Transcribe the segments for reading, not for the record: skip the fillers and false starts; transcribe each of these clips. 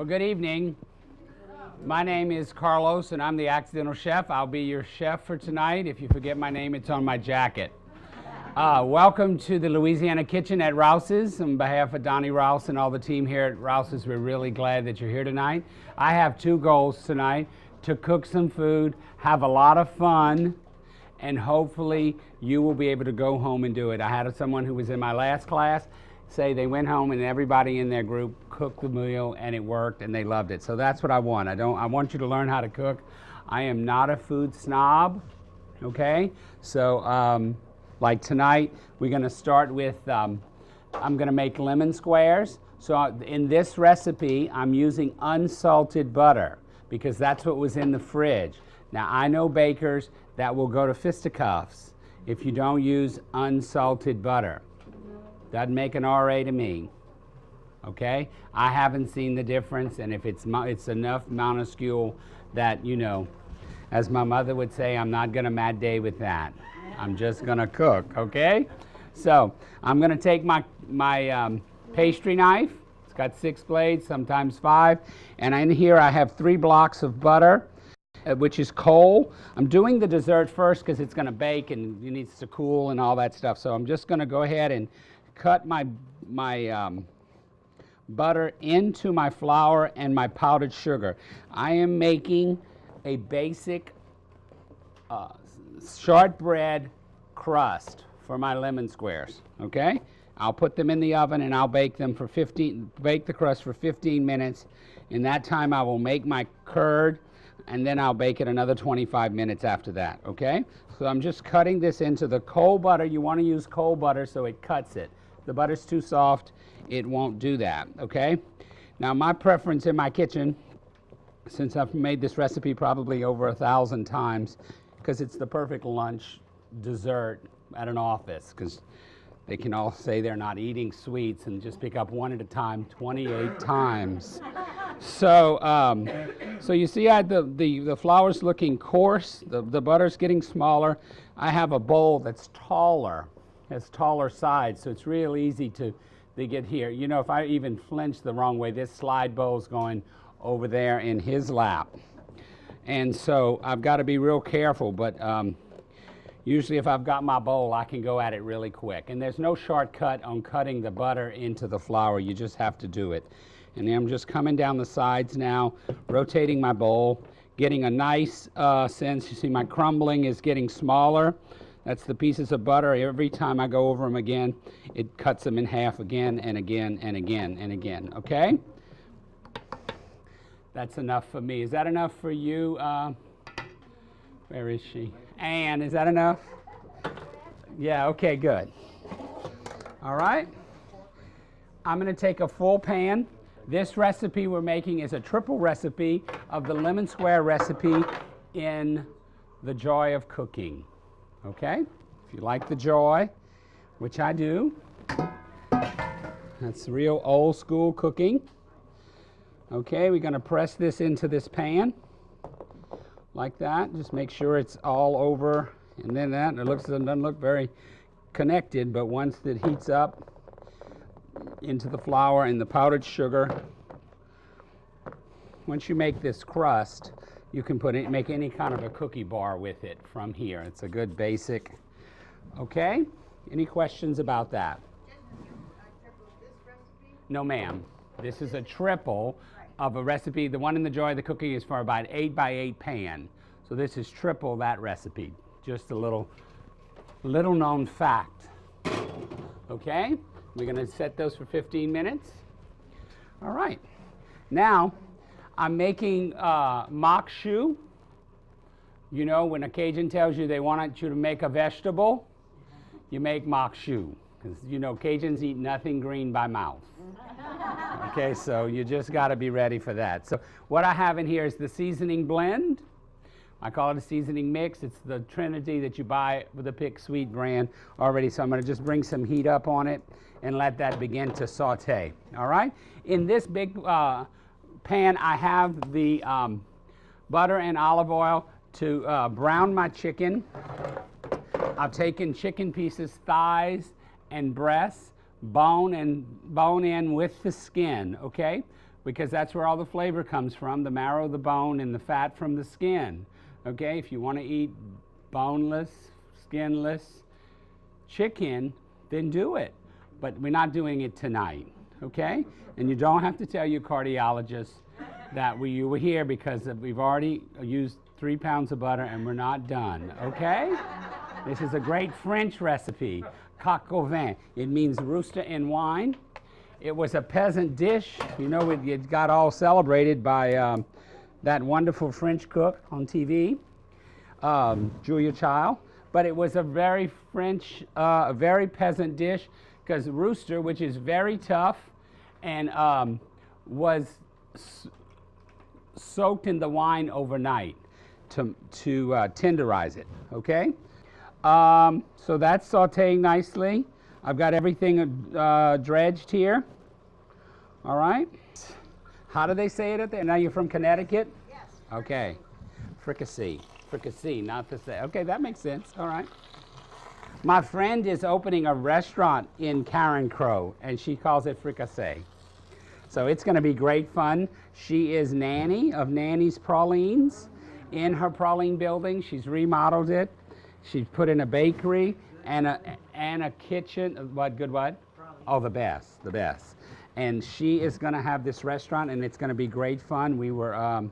Well, good evening. My name is Carlos, and I'm the accidental chef. I'll be your chef for tonight. If you forget my name, it's on my jacket. Welcome to the Louisiana kitchen at Rouses. On behalf of Donnie Rouse and all the team here at Rouses, we're really glad that you're here tonight. I have two goals tonight: to cook some food, have a lot of fun, and hopefully you will be able to go home and do it. I had someone who was in my last class say they went home and everybody in their group cooked the meal and it worked and they loved it. So that's what I want. I want you to learn how to cook. I am not a food snob, okay? So like tonight, we're gonna start with, I'm gonna make lemon squares. So in this recipe, I'm using unsalted butter because that's what was in the fridge. Now I know bakers that will go to fisticuffs if you don't use unsalted butter. Doesn't make an RA to me, okay? I haven't seen the difference, and if it's enough minuscule that, you know, as my mother would say, I'm not gonna mad day with that. I'm just gonna cook, okay? So I'm gonna take my pastry knife. It's got 6 blades, sometimes 5, and in here I have 3 blocks of butter, which is coal. I'm doing the dessert first because it's gonna bake and it needs to cool and all that stuff. So I'm just gonna go ahead and cut my butter into my flour and my powdered sugar. I am making a basic shortbread crust for my lemon squares, okay? I'll put them in the oven and I'll bake them for bake the crust for 15 minutes. In that time I will make my curd and then I'll bake it another 25 minutes after that, okay? So I'm just cutting this into the cold butter. You want to use cold butter so it cuts it. The butter's too soft, it won't do that, okay? Now my preference in my kitchen, since I've made this recipe probably over 1,000 times, because it's the perfect lunch dessert at an office, because they can all say they're not eating sweets and just pick up one at a time 28 times. So so you see the flour's looking coarse, the butter's getting smaller. I have a bowl that's taller, has taller sides, so it's real easy to get here. You know, if I even flinch the wrong way, this slide bowl's going over there in his lap. And so I've got to be real careful, but usually if I've got my bowl, I can go at it really quick. And there's no shortcut on cutting the butter into the flour. You just have to do it. And I'm just coming down the sides now, rotating my bowl, getting a nice sense. You see my crumbling is getting smaller. That's the pieces of butter. Every time I go over them again, it cuts them in half again and again and again and again, okay? That's enough for me. Is that enough for you? Where is she? Anne, is that enough? Yeah, okay, good. All right. I'm going to take a full pan. This recipe we're making is a triple recipe of the lemon square recipe in The Joy of Cooking. Okay? If you like the joy, which I do, that's real old school cooking. Okay, we're going to press this into this pan like that. Just make sure it's all over, and then that, it doesn't look very connected, but once it heats up into the flour and the powdered sugar, once you make this crust, you can make any kind of a cookie bar with it from here. It's a good basic. Okay? Any questions about that? No, ma'am. This is a triple of a recipe. The one in The Joy of the Cooking is for about 8 by 8 pan. So this is triple that recipe. Just a little known fact. Okay? We're going to set those for 15 minutes. All right. Now, I'm making MAQUE. You know, when a Cajun tells you they want you to make a vegetable, you make MAQUE. Because, you know, Cajuns eat nothing green by mouth. Okay, so you just got to be ready for that. So what I have in here is the seasoning blend. I call it a seasoning mix. It's the Trinity that you buy with the Pick Sweet brand already. So I'm going to just bring some heat up on it and let that begin to saute. All right? In this big pan, I have the butter and olive oil to brown my chicken. I've taken chicken pieces, thighs and breasts, bone in with the skin, okay? because that's where all the flavor comes from, the marrow, the bone, and the fat from the skin. Okay, if you want to eat boneless, skinless chicken, then do it. But we're not doing it tonight, okay? And you don't have to tell your cardiologist that you were here because we've already used 3 pounds of butter and we're not done, okay? This is a great French recipe, Coq Au Vin. It means rooster in wine. It was a peasant dish. You know, it got all celebrated by that wonderful French cook on TV, Julia Child. But it was a very French, a very peasant dish, because rooster, which is very tough, and was soaked in the wine overnight to tenderize it, okay? So that's sauteing nicely. I've got everything dredged here. All right. How do they say it at there? Now you're from Connecticut? Yes. Okay. Fricassee. Fricassee, not to say. Okay, that makes sense. All right. My friend is opening a restaurant in Karen Crow, and she calls it Fricassee. So it's going to be great fun. She is Nanny of Nanny's Pralines in her praline building. She's remodeled it. She's put in a bakery and a kitchen. What? Good what? Oh, the best, the best. And she is going to have this restaurant, and it's going to be great fun. We were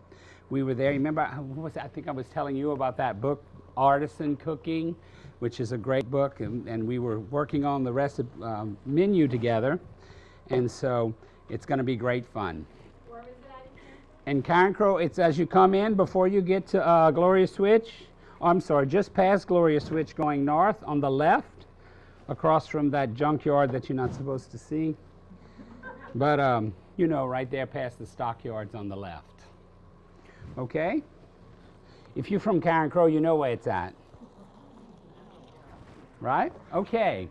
there. Remember, what was that? I think I was telling you about that book, Artisan Cooking, which is a great book, and we were working on the recipe menu together, and so it's going to be great fun. Where is it at In Karen Crow, it's as you come in before you get to Gloria Switch. Oh, I'm sorry, just past Gloria Switch going north on the left, across from that junkyard that you're not supposed to see. But, you know, right there past the stockyards on the left. Okay? If you're from Karen Crow, you know where it's at. Right? Okay.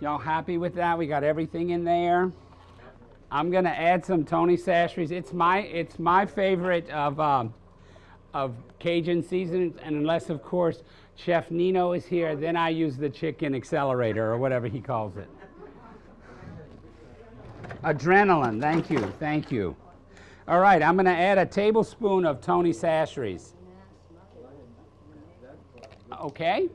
Y'all happy with that? We got everything in there. I'm going to add some Tony Chachere's. It's my favorite of Cajun seasonings, and unless, of course, Chef Nino is here, then I use the chicken accelerator or whatever he calls it. Adrenaline, thank you, thank you. All right, I'm going to add a tablespoon of Tony Chachere's. Okay.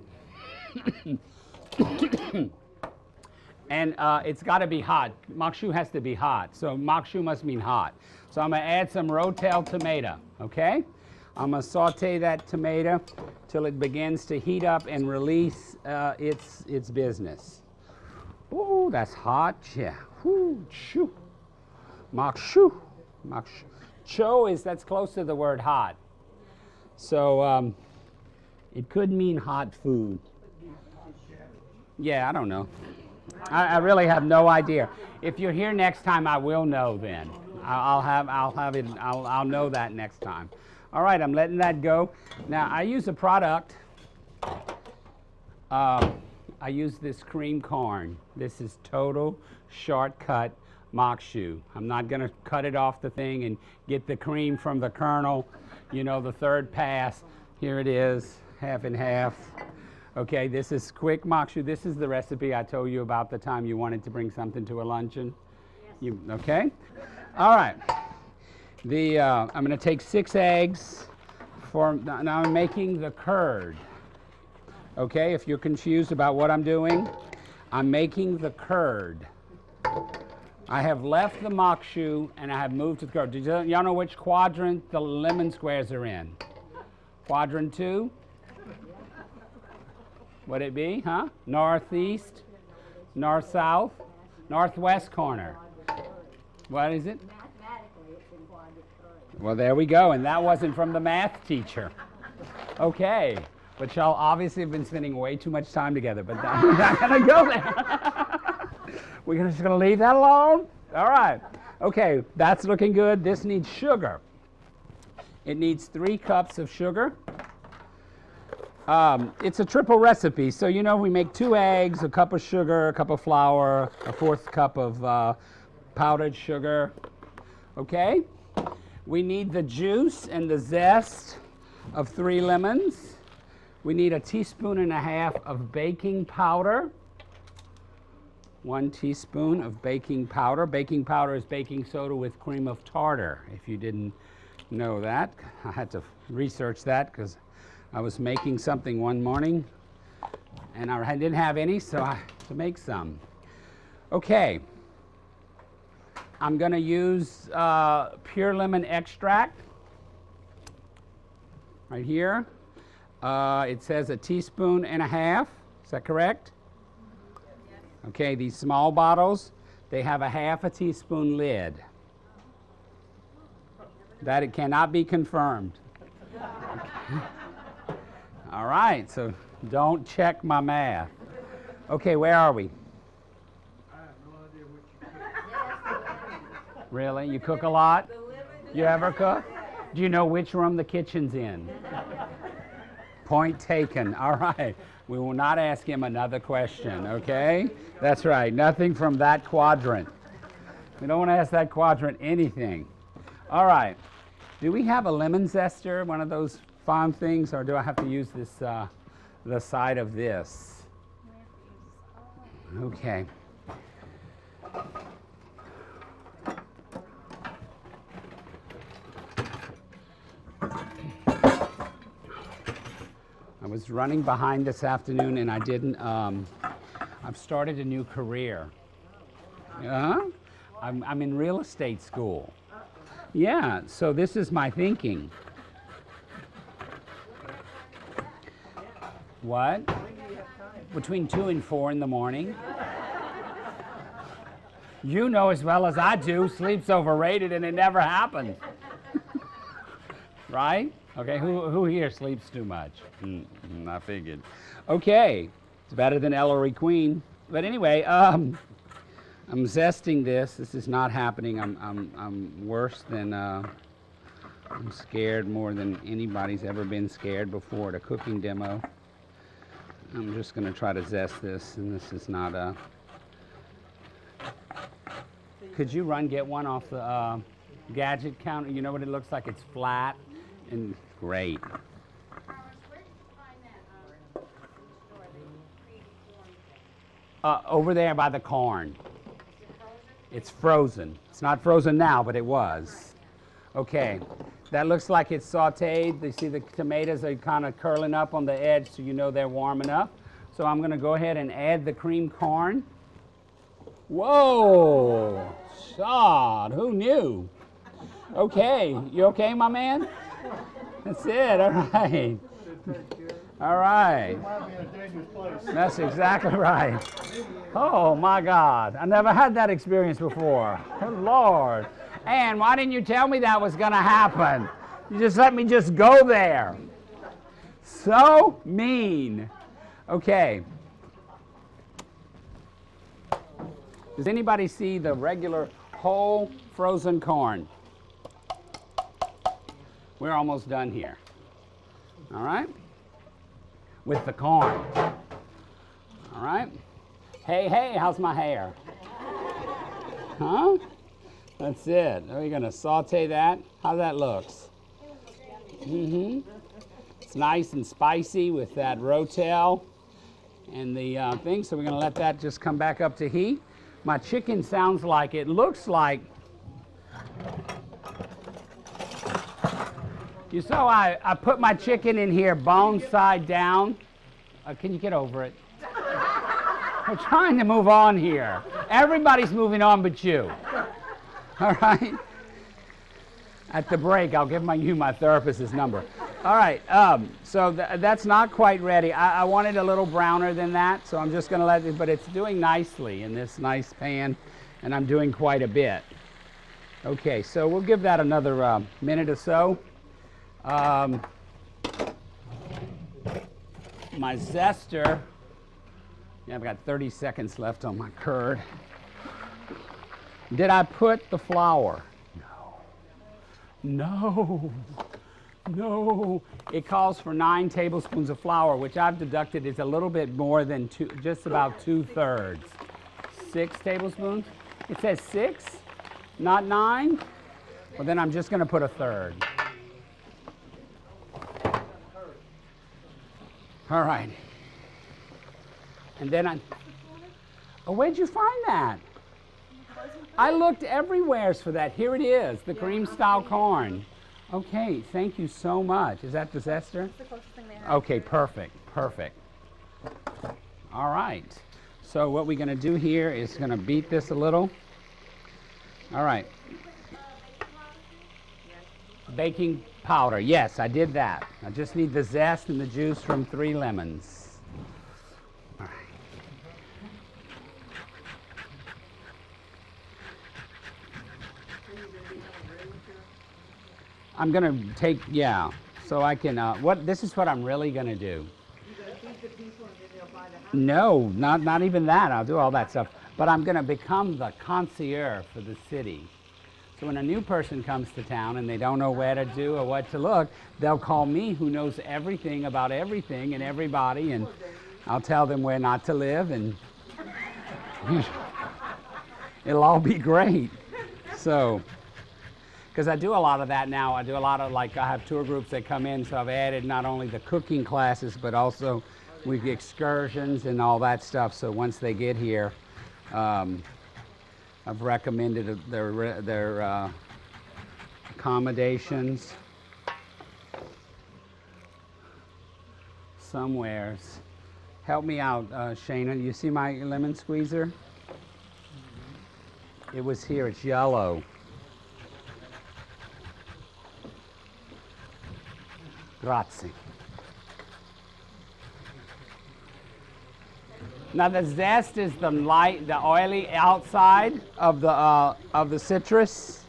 And it's got to be hot. MAQUE has to be hot, so MAQUE must mean hot. So I'm going to add some Rotel tomato, okay? I'm going to saute that tomato till it begins to heat up and release its business. Ooh, that's hot, yeah. Ooh, shoo. MAQUE. MAQUE. CHOUX that's close to the word hot. So it could mean hot food. Yeah, I don't know. I really have no idea. If you're here next time, I will know then. I'll know that next time. All right, I'm letting that go. Now, I use a product. I use this cream corn. This is total shortcut MAQUE. I'm not going to cut it off the thing and get the cream from the kernel, you know, the third pass. Here it is, half and half. Okay, this is quick MAQUE. This is the recipe I told you about the time you wanted to bring something to a luncheon. Yes. Okay? All right. I'm going to take 6 eggs. Now I'm making the curd. Okay, if you're confused about what I'm doing, I'm making the curd. I have left the MAQUE and I have moved to the curd. Y'all know which quadrant the lemon squares are in? Quadrant 2? Would it be, huh? Northeast, north-south, northwest corner. What is it? Mathematically, it's in quadrant 3. Well, there we go, and that wasn't from the math teacher. Okay, but y'all obviously have been spending way too much time together, but I'm not going to go there. We're just going to leave that alone? All right. Okay, that's looking good. This needs sugar. It needs 3 cups of sugar. It's a triple recipe, so you know we make 2 eggs, a cup of sugar, a cup of flour, a 4th cup of powdered sugar. Okay? We need the juice and the zest of 3 lemons. We need a 1.5 teaspoons of baking powder. 1 teaspoon of baking powder. Baking powder is baking soda with cream of tartar. If you didn't know that, I had to research that because I was making something one morning and I didn't have any, so I had to make some. Okay, I'm going to use pure lemon extract right here. It says 1.5 teaspoons. Is that correct? Okay, these small bottles, they have a 1/2 teaspoon lid. That it cannot be confirmed. All right, so don't check my math. Okay, where are we? I have no idea what you cook. Really? You cook a lot? You ever cook? Do you know which room the kitchen's in? Point taken. All right. We will not ask him another question, okay? That's right. Nothing from that quadrant. We don't want to ask that quadrant anything. All right. Do we have a lemon zester, one of those fun things, or do I have to use this, the side of this? Okay. I was running behind this afternoon and I didn't, I've started a new career. I'm in real estate school. Yeah, so this is my thinking. What? Between 2 and 4 in the morning. You know as well as I do, sleep's overrated and it never happens. Right? Okay, who here sleeps too much? I figured. Okay, it's better than Ellery Queen. But anyway, I'm zesting this. This is not happening. I'm worse than I'm scared more than anybody's ever been scared before at a cooking demo. I'm just going to try to zest this, and this is not a. Could you get one off the gadget counter? You know what it looks like? It's flat and great. Over there by the corn. It's frozen. It's not frozen now, but it was. Okay, that looks like it's sauteed. You see the tomatoes are kind of curling up on the edge, so you know they're warm enough. So I'm going to go ahead and add the cream corn. Whoa, God, who knew? Okay, you okay, my man? That's it, all right. All right. That's exactly right. Oh, my God. I never had that experience before. Good Lord. Ann, why didn't you tell me that was going to happen? You just let me just go there. So mean. Okay. Does anybody see the regular whole frozen corn? We're almost done here. All right? With the corn. All right? Hey, hey, how's my hair? Huh? That's it. Are we going to saute that? How that looks? Mm-hmm. It's nice and spicy with that rotel and the thing. So we're going to let that just come back up to heat. My chicken sounds like, it looks like, you saw I put my chicken in here bone side down. Can you get over it? We're trying to move on here. Everybody's moving on but you. All right? At the break, I'll give you my therapist's number. All right, so that's not quite ready. I want it a little browner than that, so I'm just going to let it, but it's doing nicely in this nice pan, and I'm doing quite a bit. Okay, so we'll give that another minute or so. My zester, yeah, I've got 30 seconds left on my curd. Did I put the flour? No. No. It calls for 9 tablespoons of flour, which I've deducted is a little bit more than just about 2/3. 6 tablespoons? It says 6, not 9? Well, then I'm just going to put 1/3. All right. And then Oh, where'd you find that? I looked everywhere for that. Here it is, the cream style corn. Okay, thank you so much. Is that the zester? It's the closest thing they have. Okay, perfect, perfect. All right. So what we're going to do here is going to beat this a little. All right. Baking powder. Yes, I did that. I just need the zest and the juice from 3 lemons. All right. I'm going to take, yeah, so I can, this is what I'm really going to do. No, not even that. I'll do all that stuff. But I'm going to become the concierge for the city. So when a new person comes to town and they don't know where to do or what to look, they'll call me, who knows everything about everything and everybody, and I'll tell them where not to live, and it'll all be great. So, because I do a lot of that now. I do a lot of, like, I have tour groups that come in, so I've added not only the cooking classes, but also with excursions and all that stuff. So once they get here, I've recommended their accommodations somewheres. Help me out, Shana. You see my lemon squeezer? It was here. It's yellow. Grazie. Now the zest is the light, the oily outside of the citrus,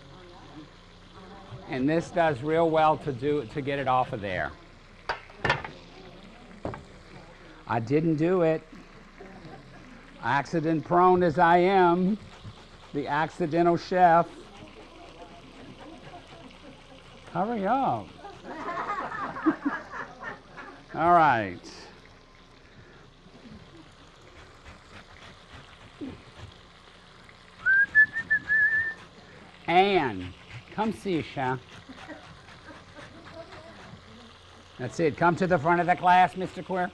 and this does real well to get it off of there. I didn't do it. Accident prone as I am, the accidental chef. Hurry up. All right. Anne, come see Sha. That's it. Come to the front of the class, Mr. Queer.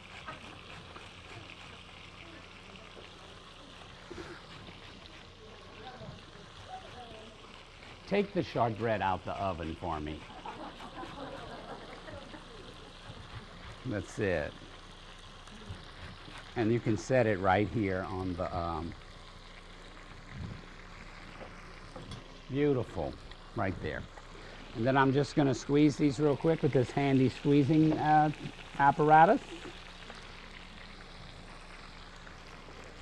Take the shortbread out the oven for me. That's it. And you can set it right here on the, beautiful, right there. And then I'm just going to squeeze these real quick with this handy squeezing apparatus.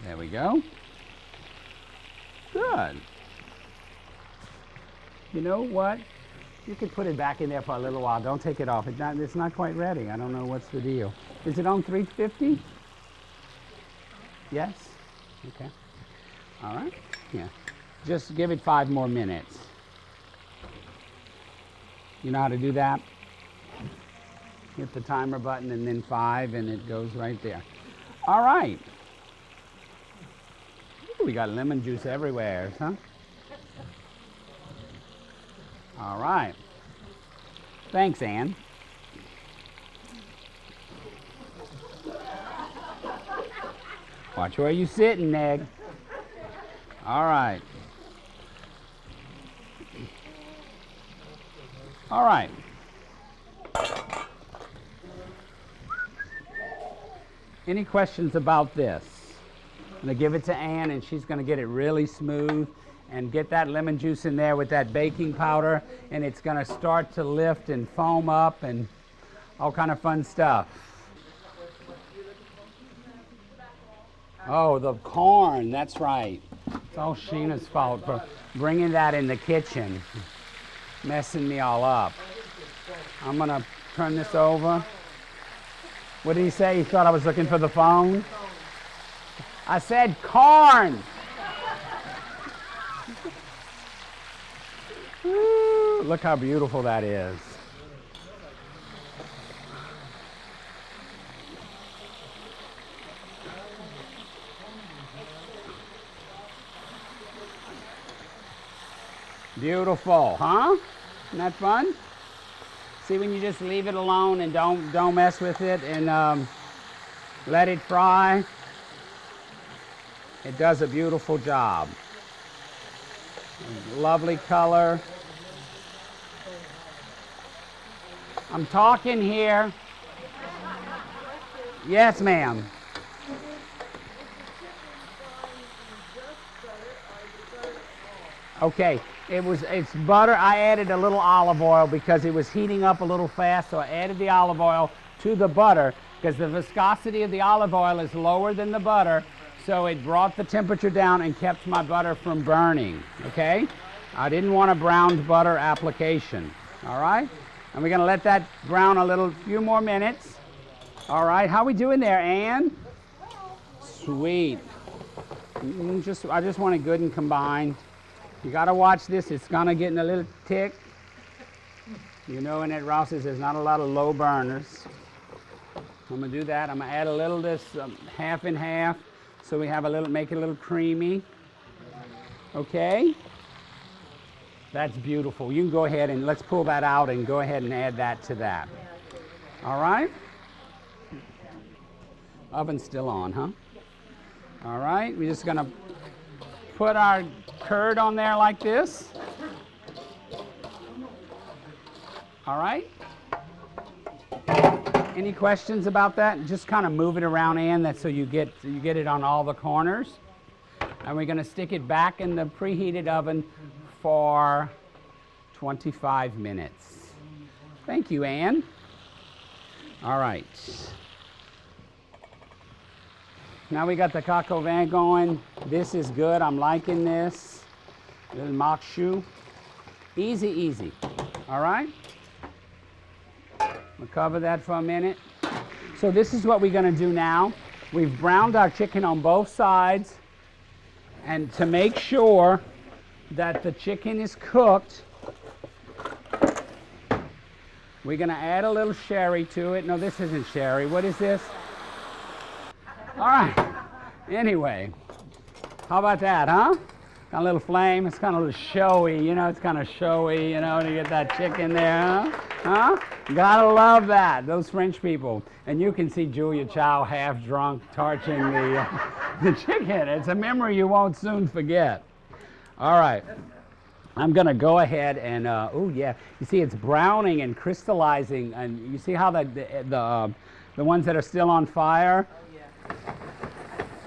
There we go. Good. You know what? You can put it back in there for a little while. Don't take it off. It's not quite ready. I don't know what's the deal. Is it on 350? Yes? Okay. All right. Yeah. Just give it 5 more minutes. You know how to do that? Hit the timer button and then 5 and it goes right there. All right. Ooh, we got lemon juice everywhere, huh? All right. Thanks, Ann. Watch where you sitting, Neg. All right. All right. Any questions about this? I'm going to give it to Ann, and she's going to get it really smooth and get that lemon juice in there with that baking powder, and it's going to start to lift and foam up and all kind of fun stuff. Oh, the corn, that's right. It's all Sheena's fault for bringing that in the kitchen, messing me all up. I'm going to turn this over. What did he say? He thought I was looking for the phone? I said corn. Woo, look how beautiful that is. Beautiful, huh? Isn't that fun? See, when you just leave it alone and don't mess with it and let it fry. It does a beautiful job. Lovely color. I'm talking here. Yes, ma'am. Okay, it's butter. I added a little olive oil because it was heating up a little fast, so I added the olive oil to the butter because the viscosity of the olive oil is lower than the butter, so it brought the temperature down and kept my butter from burning, okay? I didn't want a browned butter application, all right? And we're gonna let that brown a few more minutes. All right, how we doing there, Ann? Sweet. I just want it good and combined. You gotta watch this, it's gonna get in a little thick. You know, and at Rouses, there's not a lot of low burners. I'm gonna do that. I'm gonna add a little this half and half, so we have make it a little creamy. Okay? That's beautiful. You can go ahead and let's pull that out and go ahead and add that to that. All right? Oven's still on, huh? All right, we're just gonna put our curd on there like this. All right? Any questions about that? Just kind of move it around, Ann, so you get it on all the corners. And we're gonna stick it back in the preheated oven for 25 minutes. Thank you, Ann. All right. Now we got the Coq Au Vin going. This is good. I'm liking this. Little MAQUE. Easy, easy. All right? We'll cover that for a minute. So this is what we're going to do now. We've browned our chicken on both sides. And to make sure that the chicken is cooked, we're going to add a little sherry to it. No, this isn't sherry. What is this? All right. Anyway, how about that, huh? Got a little flame. It's kind of a little showy, you know. It's kind of showy, you know, to get that chicken there, huh? Huh? Gotta love that. Those French people. And you can see Julia Chow half drunk, torching the chicken. It's a memory you won't soon forget. All right. I'm gonna go ahead and oh yeah. You see, it's browning and crystallizing, and you see how the ones that are still on fire.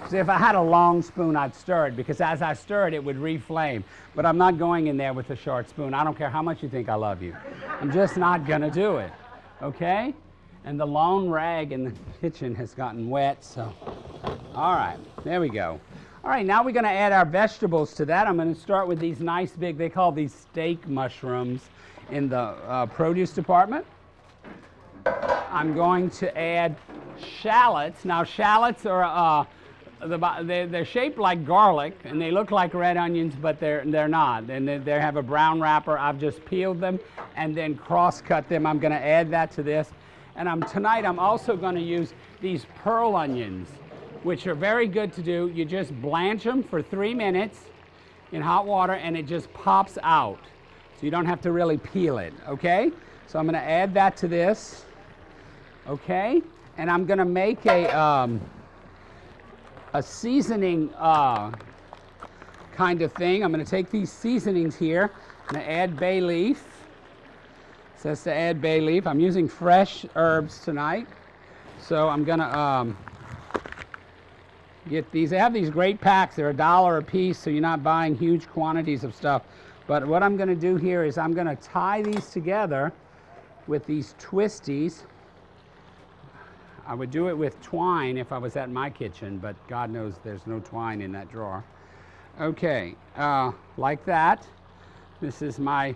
See, if I had a long spoon, I'd stir it, because as I stir it, it would reflame. But I'm not going in there with a short spoon. I don't care how much you think I love you. I'm just not gonna do it, okay? And the long rag in the kitchen has gotten wet, so. All right, there we go. All right, now we're gonna add our vegetables to that. I'm gonna start with these nice big, they call these steak mushrooms in the produce department. I'm going to add shallots. Now, shallots are they're shaped like garlic, and they look like red onions, but they're not. And they have a brown wrapper. I've just peeled them and then cross-cut them. I'm going to add that to this. And tonight I'm also going to use these pearl onions, which are very good to do. You just blanch them for 3 minutes in hot water, and it just pops out. So you don't have to really peel it, okay? So I'm going to add that to this, okay? And I'm going to make a seasoning kind of thing. I'm going to take these seasonings here. I'm going to add bay leaf. It says to add bay leaf. I'm using fresh herbs tonight. So I'm going to get these. They have these great packs. They're $1 a piece, so you're not buying huge quantities of stuff. But what I'm going to do here is I'm going to tie these together with these twisties. I would do it with twine if I was at my kitchen, but God knows there's no twine in that drawer. Okay, like that. This is my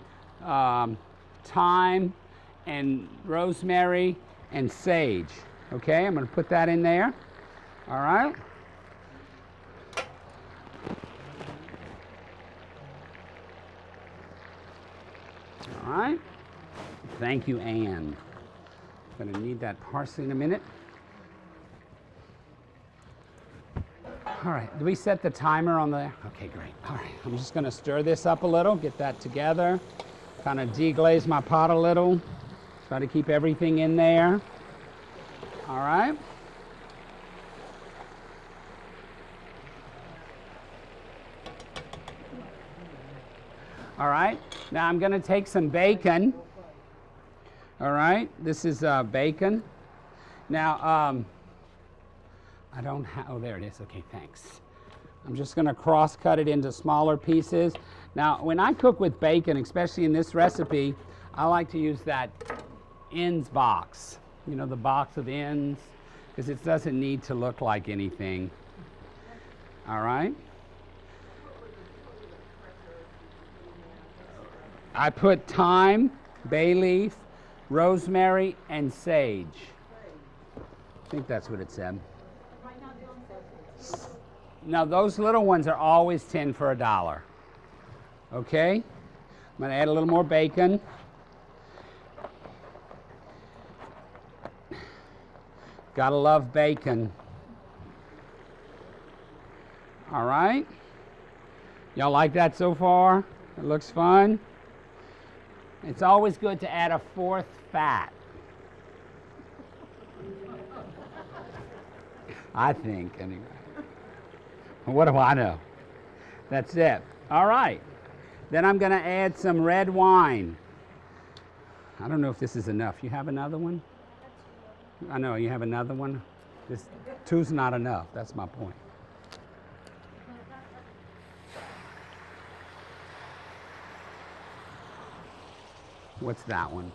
thyme and rosemary and sage. Okay, I'm going to put that in there. All right. All right. Thank you, Ann. I'm going to need that parsley in a minute. All right, do we set the timer on the, okay, great. All right, I'm just going to stir this up a little, get that together, kind of deglaze my pot a little, try to keep everything in there. All right. All right, now I'm gonna take some bacon. All right, this is bacon. Now, I don't have, oh, there it is. Okay, thanks. I'm just gonna cross cut it into smaller pieces. Now, when I cook with bacon, especially in this recipe, I like to use that ends box. You know, the box of ends, because it doesn't need to look like anything. All right. I put thyme, bay leaf, rosemary, and sage. I think that's what it said. Now those little ones are always 10 for $1. Okay? I'm gonna add a little more bacon. Gotta love bacon. All right? Y'all like that so far? It looks fun. It's always good to add a 4th fat. I think, anyway. What do I know? That's it. All right. Then I'm going to add some red wine. I don't know if this is enough. You have another one? I know, you have another one? This 2's not enough. That's my point. What's that one?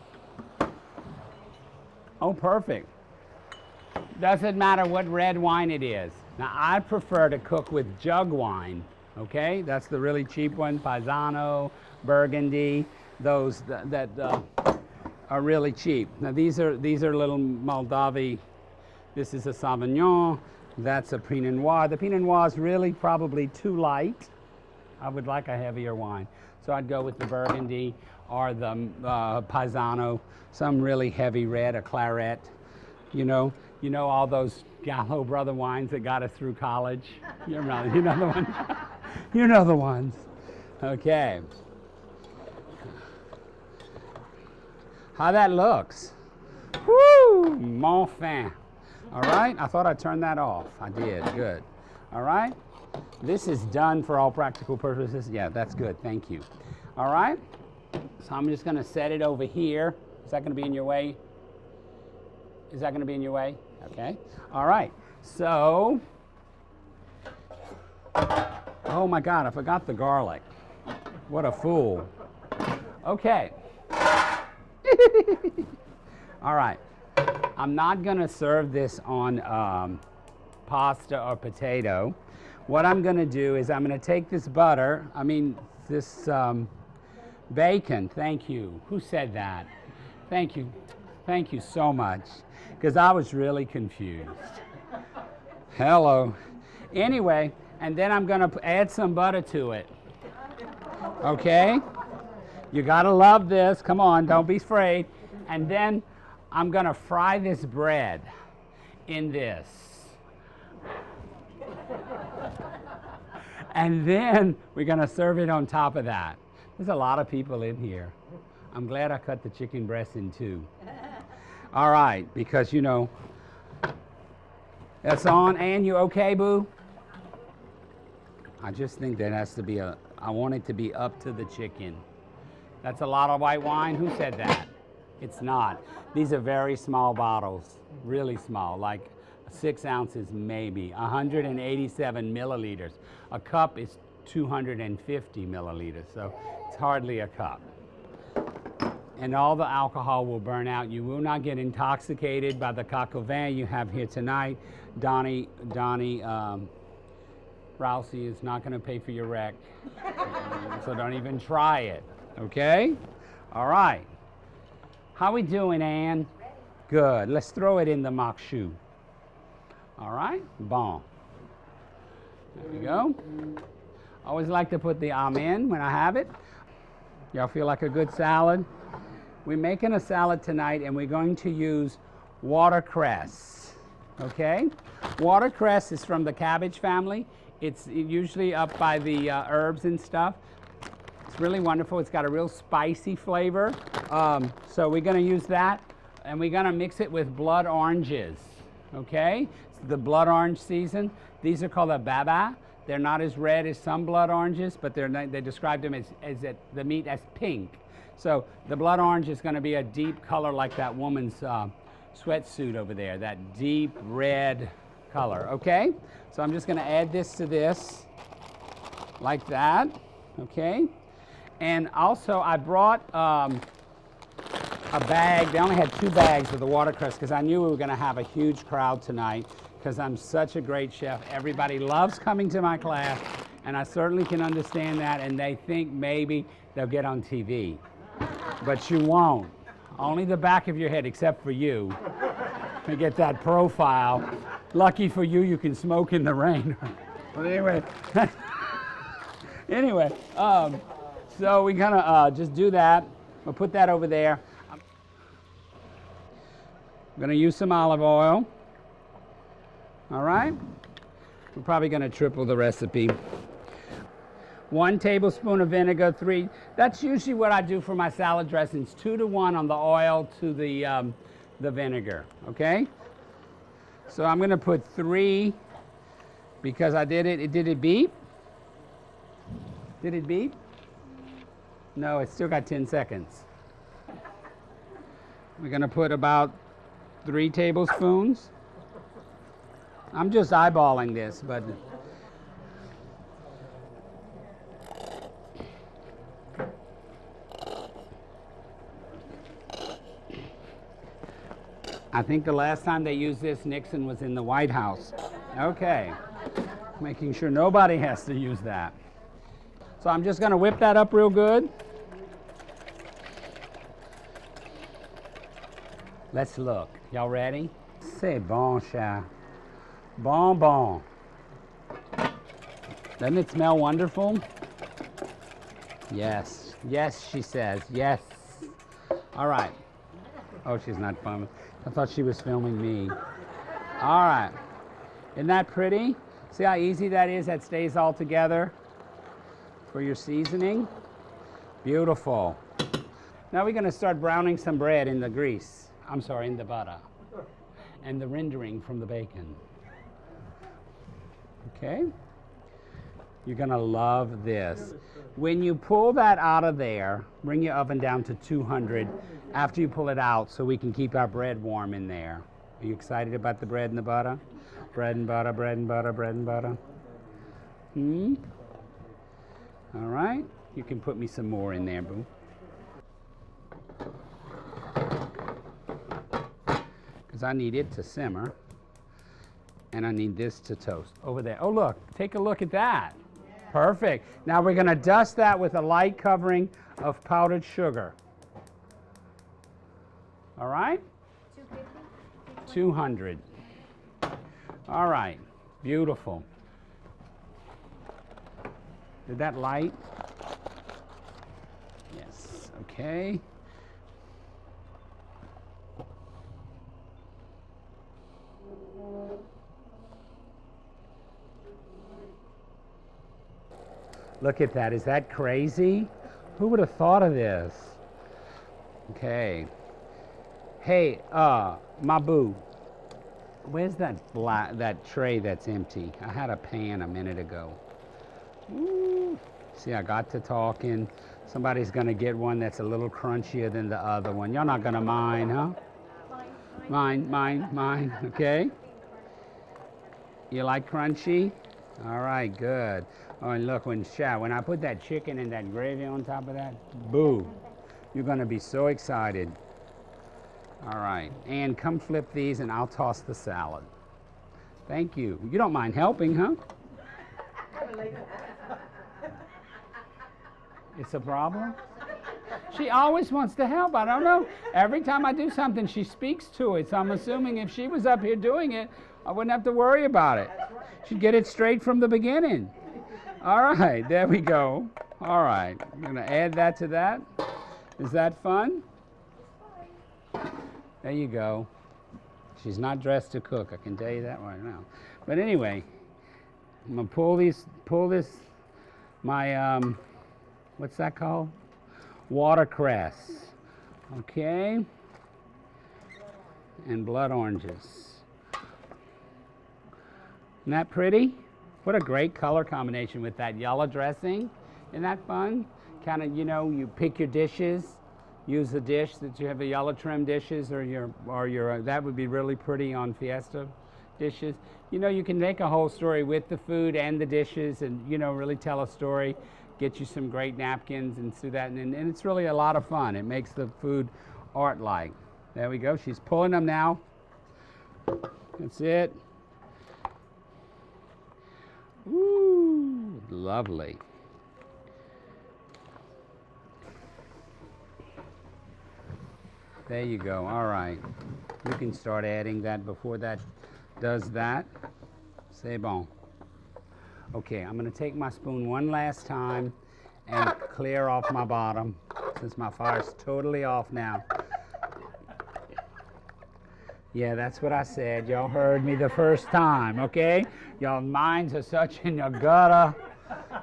Oh, perfect. Doesn't matter what red wine it is. Now, I prefer to cook with jug wine, okay? That's the really cheap one, Paisano, Burgundy, those that are really cheap. Now, these are little Moldavi. This is a Sauvignon. That's a Pinot Noir. The Pinot Noir is really probably too light. I would like a heavier wine. So I'd go with the Burgundy or the Paisano, some really heavy red, a Claret. You know all those Gallo brother wines that got us through college? You know the ones? You know the ones. Okay. How that looks. Woo! Mon fin. All right, I thought I'd turn that off. I did, good. All right, this is done for all practical purposes. Yeah, that's good, thank you. All right, so I'm just gonna set it over here. Is that gonna be in your way? Is that gonna be in your way? Okay, all right, so, oh my God, I forgot the garlic. What a fool. Okay. All right, I'm not gonna serve this on pasta or potato. What I'm gonna do is I'm gonna take this butter, this bacon, thank you. Who said that? Thank you so much, because I was really confused. Hello. Anyway, and then I'm gonna add some butter to it. Okay? You gotta love this, come on, don't be afraid. And then I'm gonna fry this bread in this. And then we're gonna serve it on top of that. There's a lot of people in here. I'm glad I cut the chicken breast in two. All right, because that's on. And you okay, boo? I just think that has to be I want it to be up to the chicken. That's a lot of white wine. Who said that? It's not. These are very small bottles, really small, like 6 ounces maybe, 187 milliliters. A cup is 250 milliliters, so it's hardly a cup. And all the alcohol will burn out. You will not get intoxicated by the Coq Au Vin you have here tonight. Donnie Rousey is not going to pay for your wreck, so don't even try it, okay? All right. How we doing, Ann? Good. Let's throw it in the MAQUE. All right? Bon. There we go. Always like to put the in when I have it. Y'all feel like a good salad? We're making a salad tonight, and we're going to use watercress, okay? Watercress is from the cabbage family. It's usually up by the herbs and stuff. It's really wonderful. It's got a real spicy flavor. So we're gonna use that, and we're gonna mix it with blood oranges, okay? It's the blood orange season. These are called a baba. They're not as red as some blood oranges, but they described them the meat as pink. So the blood orange is going to be a deep color like that woman's sweatsuit over there, that deep red color, okay? So I'm just going to add this to this like that, okay? And also I brought a bag. They only had 2 bags of the watercress because I knew we were going to have a huge crowd tonight because I'm such a great chef. Everybody loves coming to my class, and I certainly can understand that, and they think maybe they'll get on TV. But you won't. Only the back of your head, except for you, to get that profile. Lucky for you, you can smoke in the rain. But anyway, so we're gonna just do that. We'll put that over there. I'm gonna use some olive oil. All right? We're probably gonna triple the recipe. 1 tablespoon of vinegar, 3. That's usually what I do for my salad dressings, 2 to 1 on the oil to the vinegar, okay? So I'm gonna put 3 because I did it. Did it beep? Did it beep? No, it's still got 10 seconds. We're gonna put about 3 tablespoons. I'm just eyeballing this, but I think the last time they used this, Nixon was in the White House. Okay, making sure nobody has to use that. So I'm just gonna whip that up real good. Let's look. Y'all ready? C'est bon, chat. Bon, bon. Doesn't it smell wonderful? Yes. Yes, she says. Yes. All right. Oh, she's not filming. I thought she was filming me. All right. Isn't that pretty? See how easy that is? That stays all together for your seasoning. Beautiful. Now we're going to start browning some bread in the grease. I'm sorry, in the butter. And the rendering from the bacon. Okay? You're going to love this. When you pull that out of there, bring your oven down to 200 after you pull it out so we can keep our bread warm in there. Are you excited about the bread and the butter? Bread and butter, bread and butter, bread and butter. All right. You can put me some more in there, boo. Because I need it to simmer. And I need this to toast. Over there. Oh, look. Take a look at that. Perfect. Now we're going to dust that with a light covering of powdered sugar. All right? 200. All right. Beautiful. Did that light? Yes. Okay. Look at that. Is that crazy? Who would have thought of this? Okay. Hey, my boo. Where's that tray that's empty? I had a pan a minute ago. Ooh. See, I got to talking. Somebody's going to get one that's a little crunchier than the other one. You're not going to mind, huh? Mine. Okay. You like crunchy? All right, good. Oh, and look, when I put that chicken and that gravy on top of that, boo, you're going to be so excited. All right, and come flip these and I'll toss the salad. Thank you. You don't mind helping, huh? It's a problem? She always wants to help. I don't know. Every time I do something, she speaks to it. So I'm assuming if she was up here doing it, I wouldn't have to worry about it. She'd get it straight from the beginning. All right, there we go. All right, I'm going to add that to that. Is that fun? There you go. She's not dressed to cook, I can tell you that right now. But anyway, I'm going to pull this, my, what's that called? Watercress. Okay. And blood oranges. Isn't that pretty? What a great color combination with that yellow dressing. Isn't that fun? Kind of, you know, you pick your dishes, use the dish that you have the yellow trim dishes or your that would be really pretty on fiesta dishes. You know, you can make a whole story with the food and the dishes and, you know, really tell a story, get you some great napkins and do that. And it's really a lot of fun. It makes the food art-like. There we go. She's pulling them now. That's it. Ooh, lovely. There you go. All right. You can start adding that before that does that. C'est bon. Okay, I'm going to take my spoon one last time and clear off my bottom since my fire's totally off now. Yeah, that's what I said. Y'all heard me the first time, okay? Y'all minds are such in your gutter.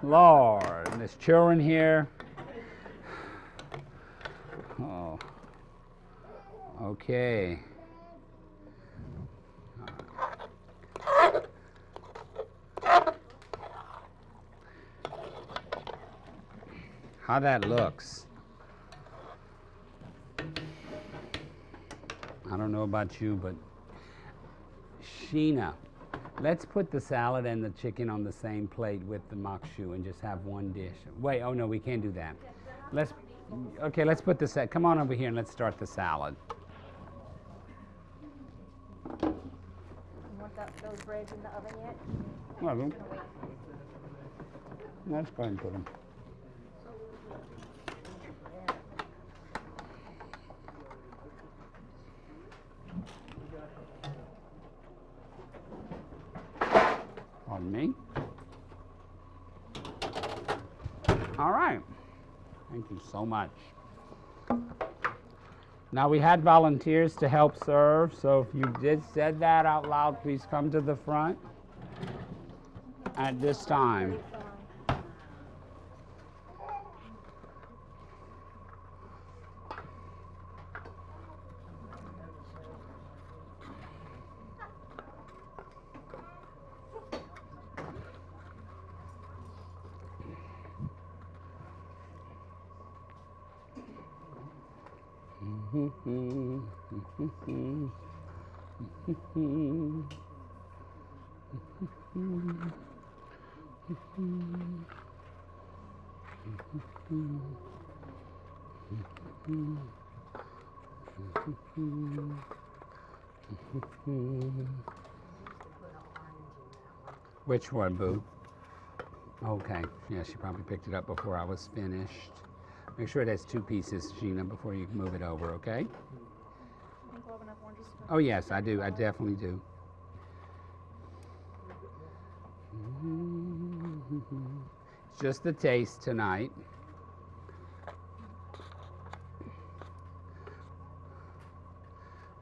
Lord, and there's children here. Oh. Okay. How that looks. I don't know about you, but Sheena, let's put the salad and the chicken on the same plate with the MAQUE and just have one dish. Wait, oh no, we can't do that. Let's put the come on over here and let's start the salad. You want those breads in the oven yet? Well, let's go ahead and put them. Pardon me. All right. Thank you so much. Now we had volunteers to help serve, so if you said that out loud, please come to the front at this time. Which one, Boo? Okay. Yeah, she probably picked it up before I was finished. Make sure it has two pieces, Sheena, before you move it over, okay? Oh, yes, I do. I definitely do. It's just the taste tonight.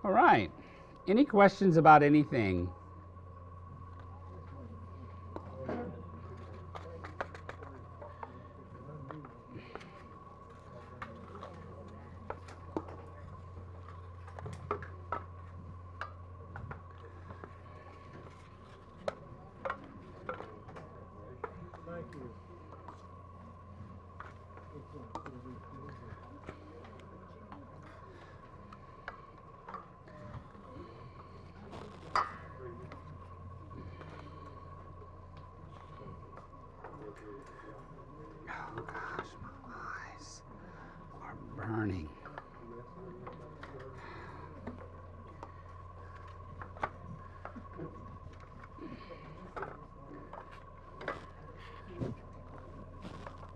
All right. Any questions about anything? Oh gosh, my eyes are burning.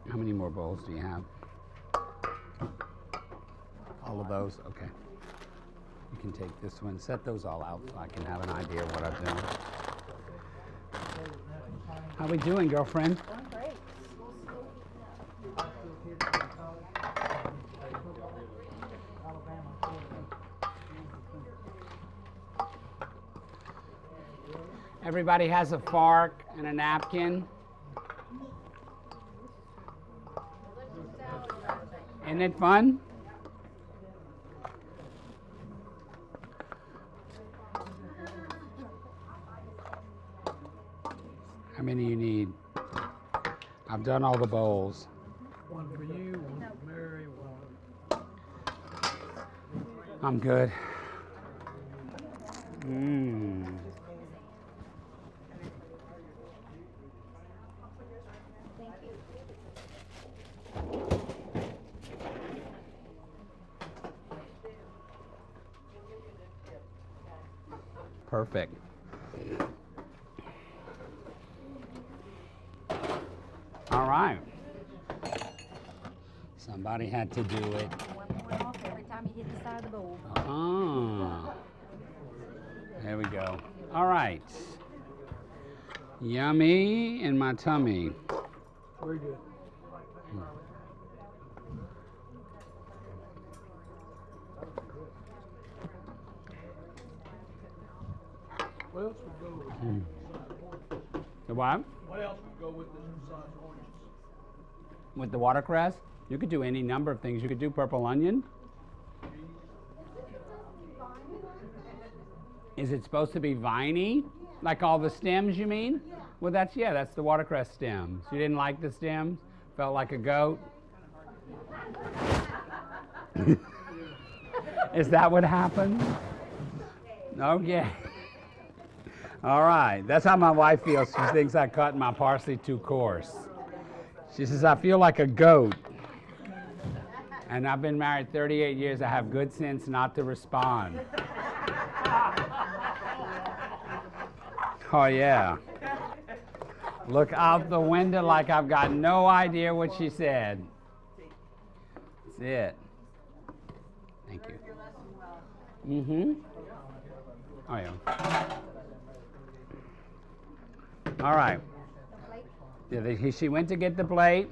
How many more bowls do you have? All of those? Okay. You can take this one, set those all out so I can have an idea of what I've done. How we doing, girlfriend? Doing great. Everybody has a fork and a napkin. Isn't it fun? How many of you done all the bowls. One for you, one for Mary, one. I'm good. Mmm. Perfect. All right. Somebody had to do it. One off every time you hit the side of the bowl. Ah. There we go. All right. Yummy in my tummy. Very good. What else would go with this? The what? What else would go with this besides oranges? With the watercress, you could do any number of things. You could do purple onion. Is it supposed to be viney? Like all the stems, you mean? Well, that's the watercress stems. You didn't like the stems? Felt like a goat? Is that what happened? Okay. All right. That's how my wife feels. She thinks I cut my parsley too coarse. She says, I feel like a goat. And I've been married 38 years. I have good sense not to respond. Oh, yeah. Look out the window like I've got no idea what she said. That's it. Thank you. Mm-hmm. Oh, yeah. All right. Yeah, she went to get the plate.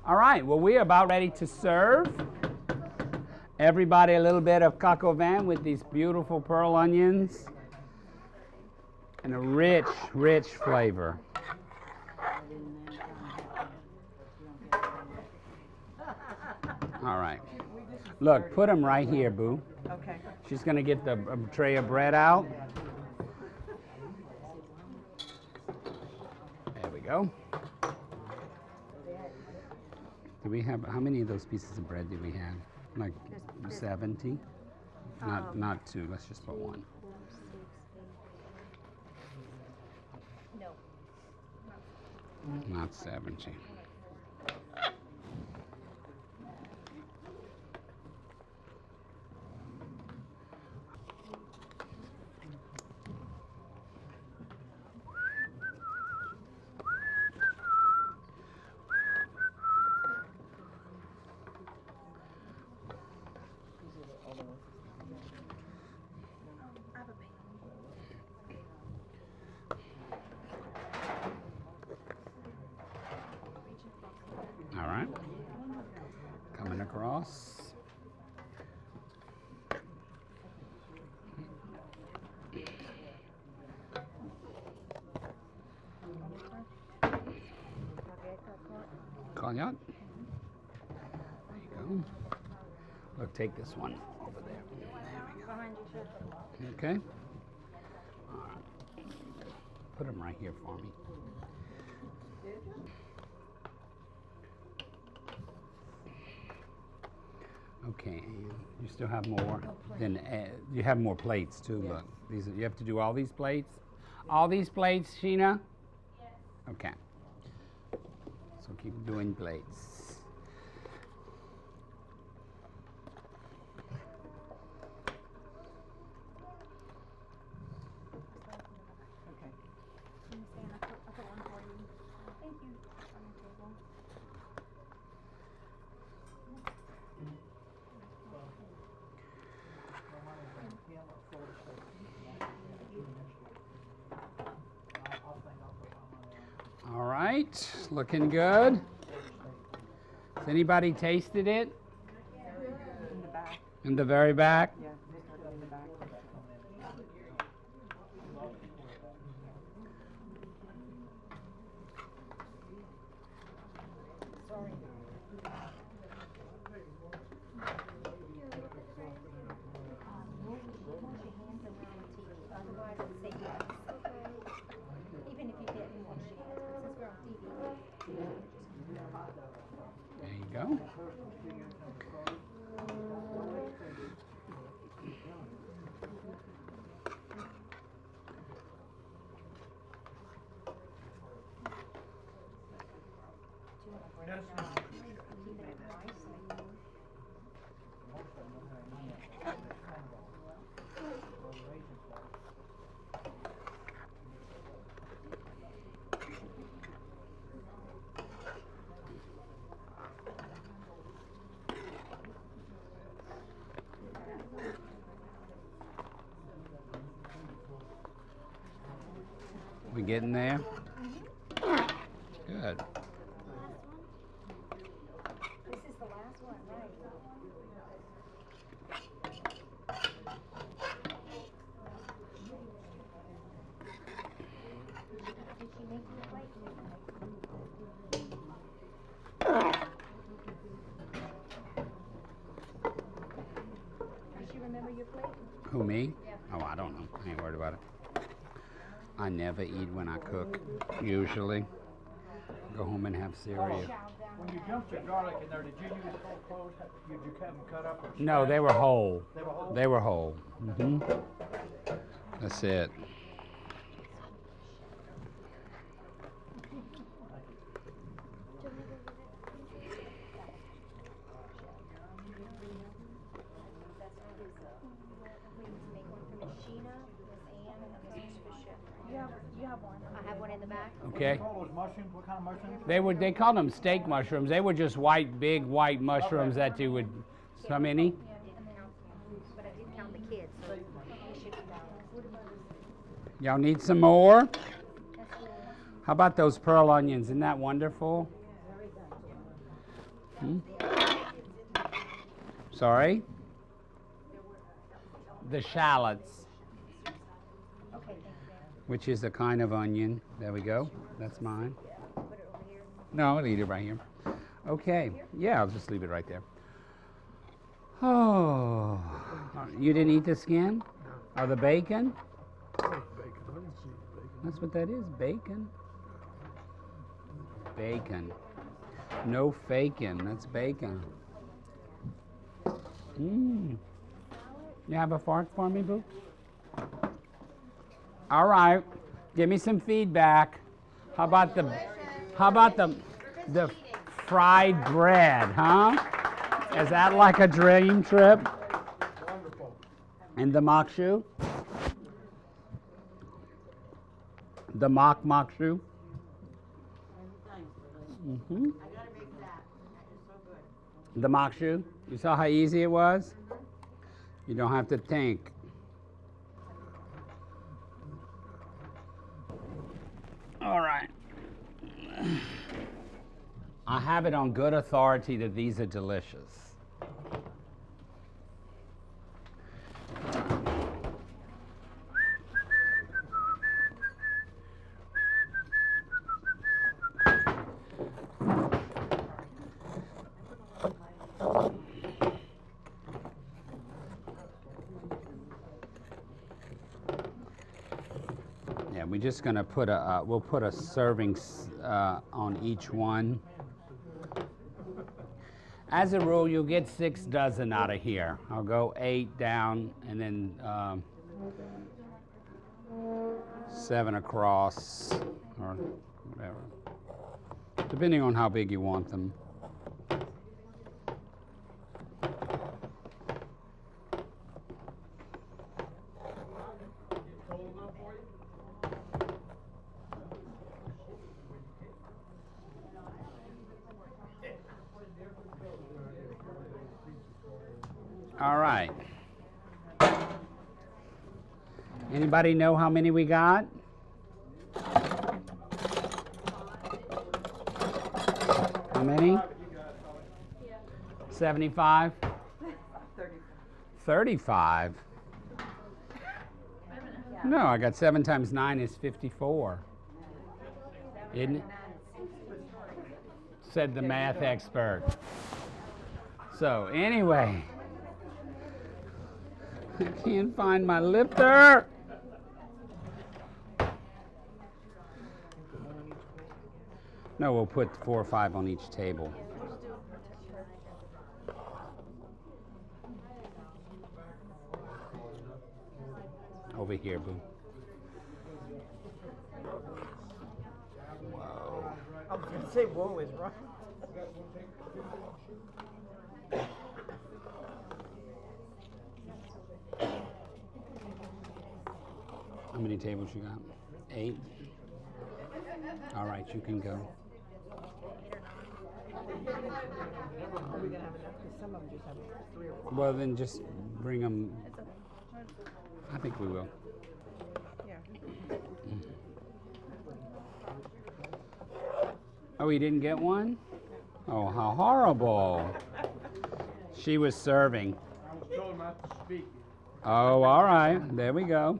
All right. Well, we are about ready to serve. Everybody a little bit of Coq Au Vin with these beautiful pearl onions. And a rich, rich flavor. All right. Look, put them right here, Boo. Okay. She's going to get the tray of bread out. There we go. Do we have, how many of those pieces of bread do we have? Like 70? Not two, let's just put one. No. Not 70. All right. Coming across. Cognac. There you go. Look, take this one over there. There we go. Behind you, Chef. Okay. All right. Put them right here for me. Okay, and you still have more than you have more plates too. Yes. Look, these you have to do all these plates. All these plates, Sheena. Yes. Okay. So keep doing plates. Okay. I put one for you. Thank you. On the table. All right, looking good. Has anybody tasted it? In the back. In the very back? Yeah, they started in the back. Sorry. Wash your hands around the TV, otherwise it's safe. Even if you didn't wash your hands, since we're on TV. There you go. We getting there? Good. This is the last one, right? Did she make you a plate? Does she remember your plate? Who, me? Yeah. Oh, I don't know. I ain't worried about it. I never eat when I cook, usually. Go home and have cereal. When you dumped your garlic in there, did you use whole cloves? Did you have them cut up? Or No, they were whole. They were whole? They were whole. That's it. You have one. I have one in the back. Okay. What those mushrooms? What kind of mushrooms? They called them steak mushrooms. They were just white, big white mushrooms that you would. So many? But I did count the kids, so it should be balanced. Y'all need some more? How about those pearl onions? Isn't that wonderful? Hmm? Sorry? The shallots, Okay, thank you. which is a kind of onion. There we go. That's mine. Put it over here. No, I'll eat it right here. Okay. Yeah, I'll just leave it right there. Oh, you didn't eat the skin? Or the bacon? That's what that is, bacon. Bacon. No faking, that's bacon. Mmm. You have a fork for me, boo? All right. Give me some feedback. How about the fried bread, huh? Is that like a dream trip? Wonderful. And the MAQUE? The MAQUE? Mm-hmm. The MAQUE? You saw how easy it was? You don't have to think. All right. I have it on good authority that these are delicious. Yeah, we're just gonna put we'll put a serving on each one. As a rule, you'll get 6 dozen out of here. I'll go 8 down and then 7 across, or whatever, depending on how big you want them. All right. Anybody know how many we got? How many? 75? 35? No, I got 7 times 9 is 54. Isn't it? Said the math expert. So anyway, I can't find my lifter. No, we'll put 4 or 5 on each table. Over here, boo. Whoa. I was gonna say, whoa is right. How many tables you got? 8? All right, you can go. Are we gonna have enough? Because some of them just have 3 or 4. Well, then just bring them. I think we will. Yeah. Oh, he didn't get one? Oh, how horrible. She was serving. I was told not to speak. Oh, all right. There we go.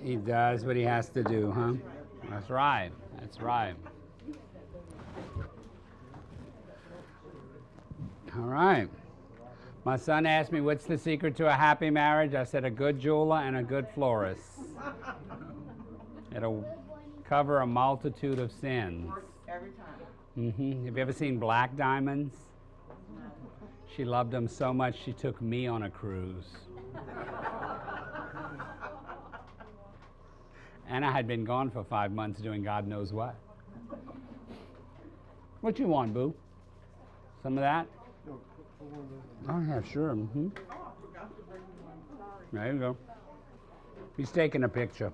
He does what he has to do, huh? That's right. That's right. All right. My son asked me, what's the secret to a happy marriage? I said, a good jeweler and a good florist. It'll cover a multitude of sins. Every time. Have you ever seen Black Diamonds? She loved them so much she took me on a cruise. And I had been gone for 5 months doing God knows what. What you want, boo? Some of that? Oh, yeah, sure. There you go. He's taking a picture.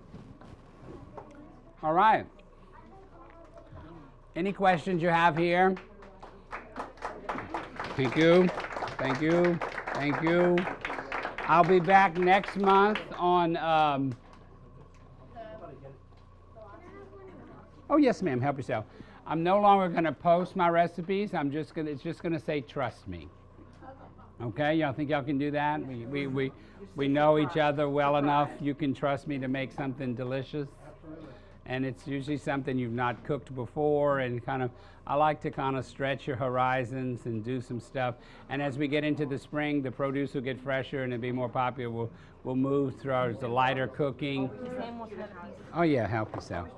All right. Any questions you have here? Thank you. Thank you. Thank you. I'll be back next month on... Oh, yes, ma'am. Help yourself. I'm no longer going to post my recipes. It's just going to say, trust me. Okay? Y'all think y'all can do that? We know each other well enough. You can trust me to make something delicious. And it's usually something you've not cooked before, and I like to kind of stretch your horizons and do some stuff. And as we get into the spring, the produce will get fresher and it'll be more popular. We'll move towards the lighter cooking. Oh yeah, help yourself.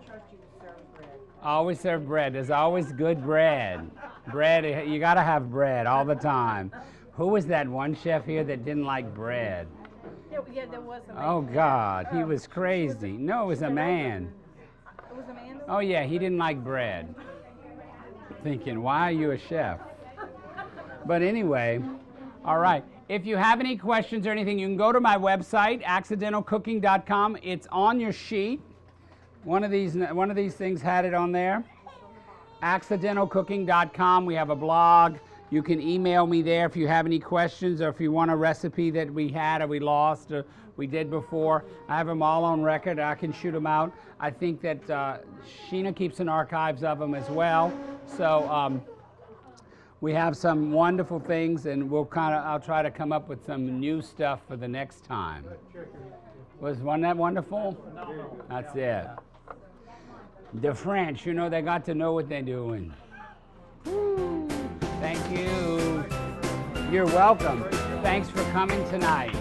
Always serve bread. There's always good bread. Bread, you gotta have bread all the time. Who was that one chef here that didn't like bread? Yeah, there was a man. Oh God, he was crazy. No, it was a man. It was a man? Oh yeah, he didn't like bread. Thinking, why are you a chef? But anyway, all right. If you have any questions or anything, you can go to my website, accidentalcooking.com. It's on your sheet. One of these things had it on there. accidentalcooking.com. We have a blog. You can email me there if you have any questions or if you want a recipe that we had or we lost or we did before. I have them all on record. I can shoot them out. I think that Sheena keeps an archives of them as well. So we have some wonderful things, and I'll try to come up with some new stuff for the next time. Wasn't that wonderful? That's it. The French, they got to know what they're doing. Woo. Thank you. You're welcome. Thanks for coming tonight.